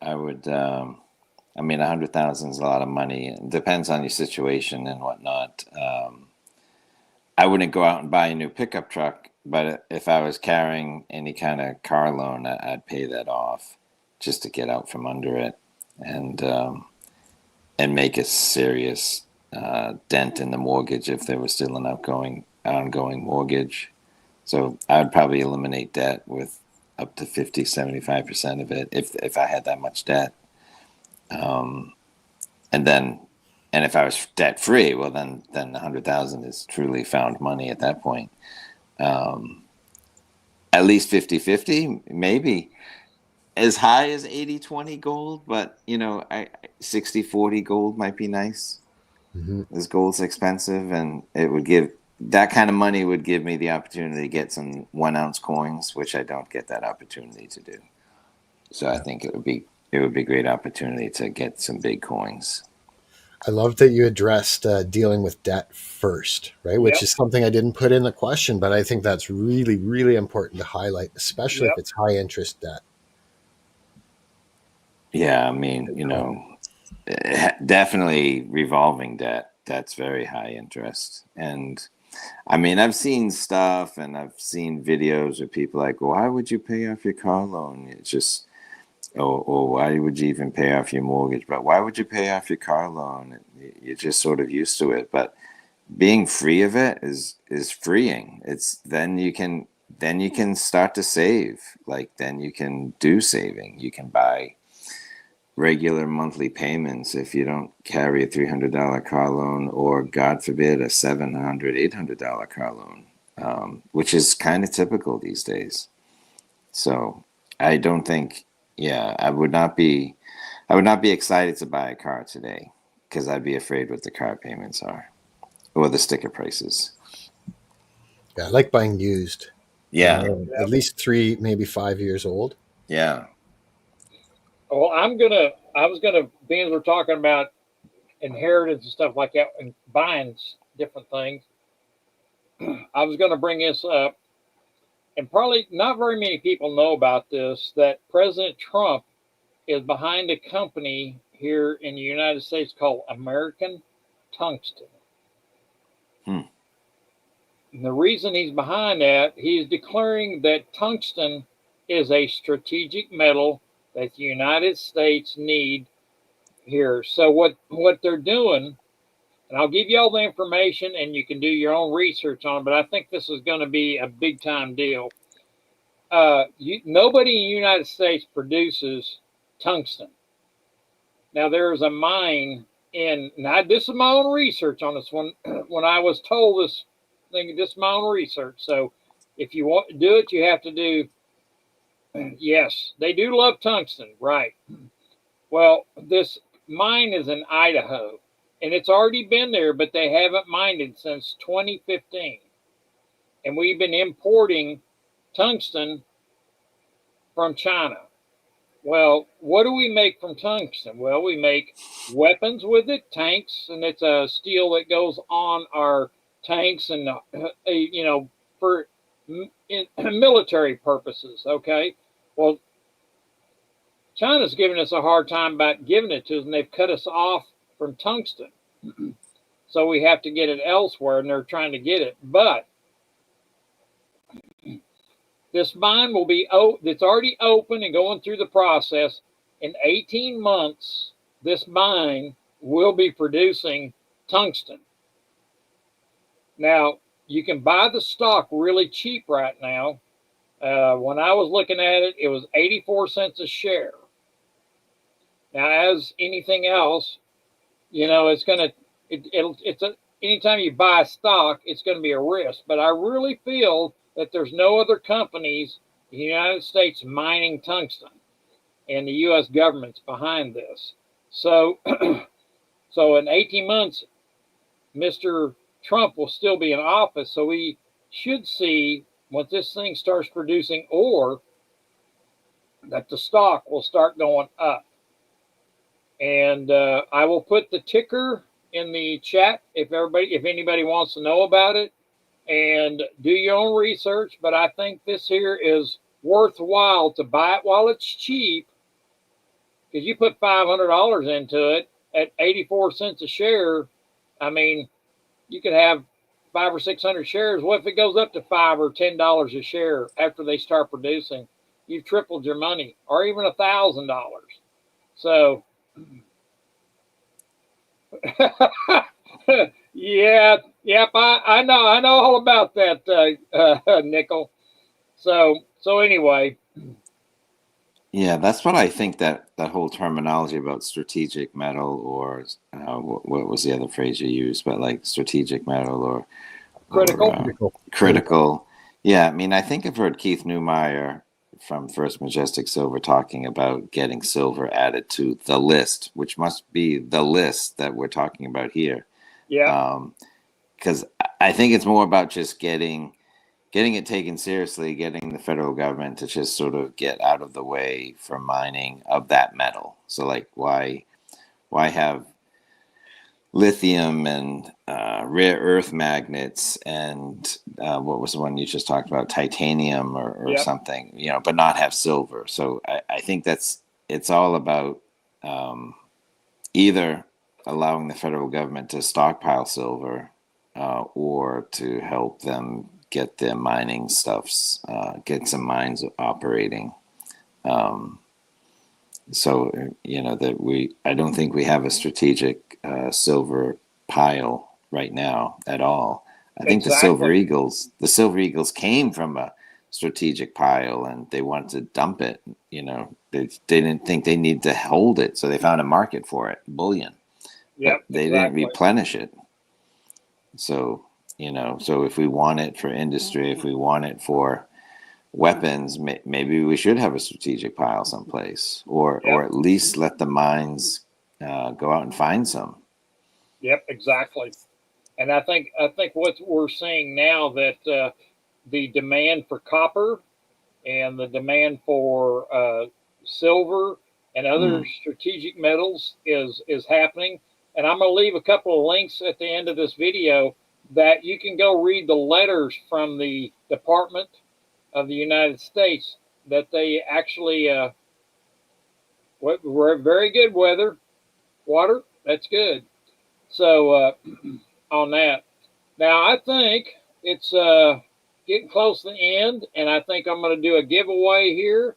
I would. I mean, 100,000 is a lot of money. It depends on your situation and whatnot. I wouldn't go out and buy a new pickup truck, but if I was carrying any kind of car loan, I'd pay that off just to get out from under it and make a serious dent in the mortgage if there was still an ongoing mortgage. So I would probably eliminate debt with up to 50, 75% of it if I had that much debt. And if I was debt free, well, then 100,000 is truly found money at that point. At least 50-50, maybe as high as 80-20 gold, but 60-40 gold might be nice. Mm-hmm. This gold's expensive, and it would give that kind of money would give me the opportunity to get some 1 ounce coins, which I don't get that opportunity to do. So I think it would be a great opportunity to get some big coins. I love that you addressed dealing with debt first, right? Which Yep. is something I didn't put in the question, but I think that's really, really important to highlight, especially Yep. if it's high interest debt. Yeah, I mean, definitely revolving debt. That's very high interest. And I mean, I've seen stuff and I've seen videos of people like, well, why would you pay off your car loan? It's just, or why would you even pay off your mortgage? But why would you pay off your car loan? You're just sort of used to it. But being free of it is freeing. It's then you can start to save. Like then you can do saving. You can buy regular monthly payments if you don't carry a $300 car loan, or God forbid a $700, $800 car loan, which is kind of typical these days. So I don't think, I would not be excited to buy a car today because I'd be afraid what the car payments are or the sticker prices. Yeah, I like buying used. Yeah. At least 3, maybe 5 years old. Yeah. Well, I was gonna, being we're talking about inheritance and stuff like that and buying different things, I was gonna bring this up, and probably not very many people know about this, that President Trump is behind a company here in the United States called American Tungsten. And the reason he's behind that, he's declaring that tungsten is a strategic metal that the United States need here. So what they're doing, and I'll give you all the information and you can do your own research on it, but I think this is going to be a big time deal. Nobody in the United States produces tungsten. Now there's a mine this is my own research on this one. When I was told this thing, this is my own research. So if you want to do it, you have to do. Yes, they do love tungsten, right? Well, this mine is in Idaho, and it's already been there, but they haven't mined it since 2015. And we've been importing tungsten from China. Well, what do we make from tungsten? Well, we make weapons with it, tanks, and it's a steel that goes on our tanks and, for military purposes, okay? Well, China's giving us a hard time about giving it to us, and they've cut us off from tungsten. So we have to get it elsewhere, and they're trying to get it. But this mine will be, it's already open and going through the process. In 18 months, this mine will be producing tungsten. Now, you can buy the stock really cheap right now. When I was looking at it, it was 84 cents a share. Now, as anything else, it's going to, anytime you buy stock, it's going to be a risk. But I really feel that there's no other companies in the United States mining tungsten, and the U.S. government's behind this. So, so in 18 months, Mr. Trump will still be in office. So we should see, once this thing starts producing ore, that the stock will start going up. And I will put the ticker in the chat if anybody wants to know about it. and do your own research. But I think this here is worthwhile to buy it while it's cheap, because you put $500 into it at 84 cents a share. I mean, you could have 500 or 600 shares. What if it goes up to $5 or $10 a share after they start producing? You've tripled your money, or even $1,000. So, yeah, yep, I know all about that, nickel. So anyway. Yeah, that's what I think, that whole terminology about strategic metal, or what was the other phrase you used? But like strategic metal or critical. Yeah, I mean, I think I've heard Keith Neumeyer from First Majestic Silver talking about getting silver added to the list, which must be the list that we're talking about here. Yeah. Because I think it's more about just getting it taken seriously, getting the federal government to just sort of get out of the way for mining of that metal. So like, why have lithium and rare earth magnets and what was the one you just talked about, titanium or Yep. something, but not have silver? So I think it's all about either allowing the federal government to stockpile silver or to help them get their mining stuffs, get some mines operating. So that I don't think we have a strategic silver pile right now at all. I think the Silver Eagles came from a strategic pile, and they wanted to dump it. They didn't think they need to hold it, so they found a market for it, bullion. Yep, but they didn't replenish it. So so if we want it for industry, if we want it for weapons, maybe we should have a strategic pile someplace, or at least let the mines go out and find some. Yep, exactly. And I think what we're seeing now, that the demand for copper and the demand for silver and other strategic metals is happening. And I'm going to leave a couple of links at the end of this video that you can go read the letters from the Department of the United States that they actually we're very good water. That's good. So on that. Now I think it's getting close to the end, and I think I'm going to do a giveaway here.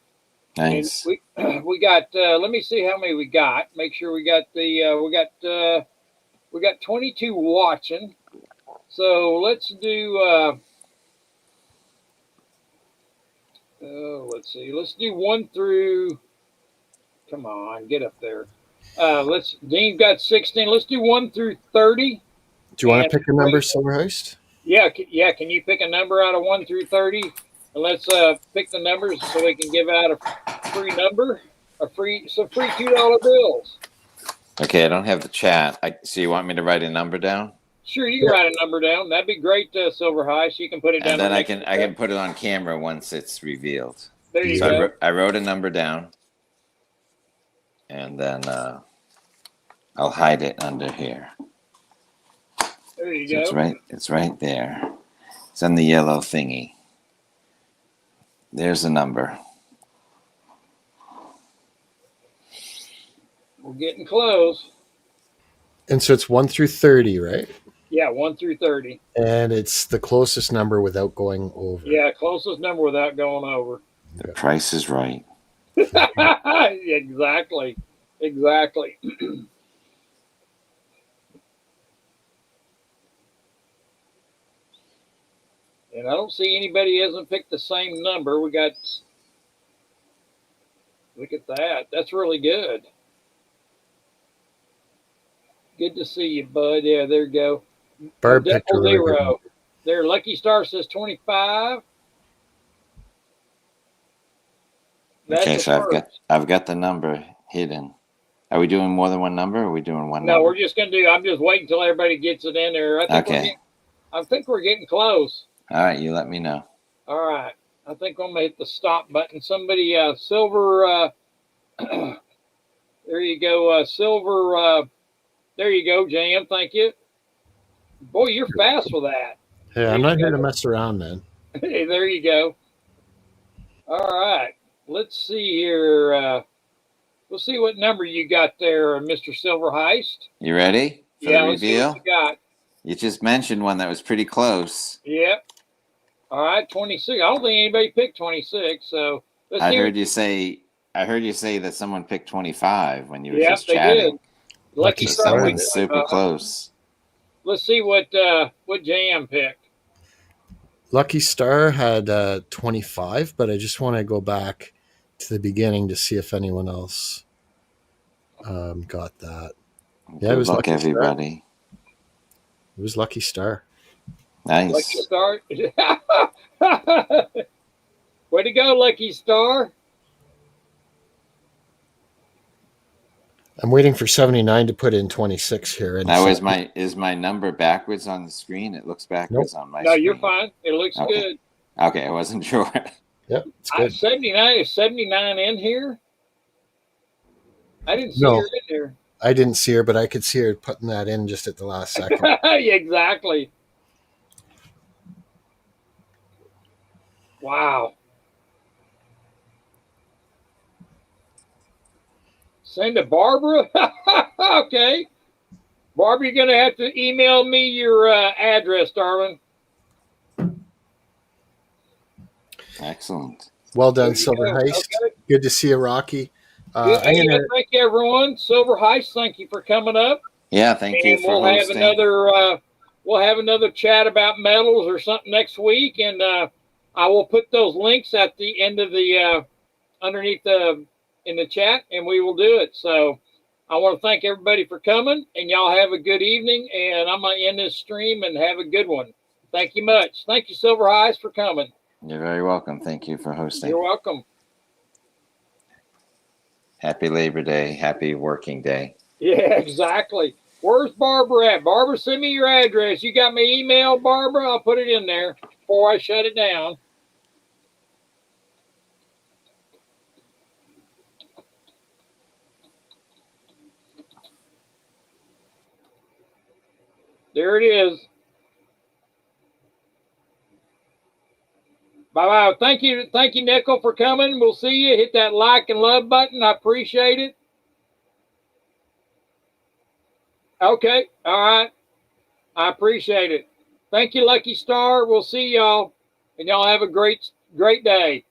Nice. And we got. Let me see how many we got. Make sure we got the. We got 22 watching. So let's do. Let's see. Let's do 1 through. Come on, get up there. Dean got 16. Let's do 1 through 30. Do you want to pick a number, Silverheist? Yeah. Can you pick a number out of 1 through 30? And let's pick the numbers so we can give out a free number, some free $2 bills. Okay, I don't have the chat. So you want me to write a number down? Sure, you can write a number down. That'd be great, Silverheist. You can put it down. And then I can put it on camera once it's revealed. There you go. I wrote a number down, and then I'll hide it under here. There you go. It's right there. It's on the yellow thingy. There's the number. We're getting close. And so it's 1 through 30, right? Yeah, 1 through 30. And it's the closest number without going over. Yeah, closest number without going over. The price is right. Exactly. And I don't see anybody hasn't picked the same number. Look at that. That's really good. Good to see you, bud. Yeah, there you go. Barb picked a really good one. There, Lucky Star says 25. That's okay, so I've got the number hidden. Are we doing more than one number, or are we doing one number? No, we're just gonna do. I'm just waiting until everybody gets it in there. I think we're getting close. All right, you let me know. All right, I think I'm gonna hit the stop button. Somebody, silver. There you go, silver. There you go, Jan. Thank you. Boy, you're fast with that. Hey, I'm not here to mess around, man. Hey, there you go. All right. Let's see here. We'll see what number you got there, Mr. Silver Heist. You ready for Yeah, the let's see what reveal? you got. You just mentioned one that was pretty close. Yep. All right, 26. I don't think anybody picked 26. So let's I see. heard you say. I heard you say that someone picked 25 when you were Yep, just they chatting. did. Lucky So So Star. someone's super close. Let's see what JM picked. Lucky Star had 25, but I just want to go back to the beginning to see if anyone else got that. Yeah, Good it was luck, Lucky everybody. Star. It was Lucky Star. Nice. Lucky Star. Way to go, Lucky Star. I'm waiting for 79 to put in 26 here. And Now so, is my number backwards on the screen? It looks backwards on my No, screen. you're fine. It looks Okay. good. Okay, I wasn't sure. Yep, it's good. 79 is 79 in here. I didn't see No. her in there. I didn't see her, but I could see her putting that in just at the last second. Yeah, exactly. Wow. Send to Barbara. Okay. Barbara, you're going to have to email me your address, darling. Excellent. Well done, Silver Heist. Okay. Good to see you, Rocky. Good. Thank you, everyone. Silver Heist, thank you for coming up. Yeah, thank you for hosting. We'll have another chat about metals or something next week, and I will put those links at the end of the underneath in the chat, and we will do it. So I want to thank everybody for coming, and y'all have a good evening. And I'm gonna end this stream and have a good one. Thank you much. Thank you, Silver Heist, for coming. You're very welcome. Thank you for hosting. You're welcome. Happy Labor Day. Happy working day. Yeah, exactly. Where's Barbara at? Barbara, send me your address. You got my email, Barbara? I'll put it in there before I shut it down. There it is. Bye-bye. Thank you, Nickel, for coming. We'll see you. Hit that like and love button. I appreciate it. Okay. All right. I appreciate it. Thank you, Lucky Star. We'll see y'all. And y'all have a great day.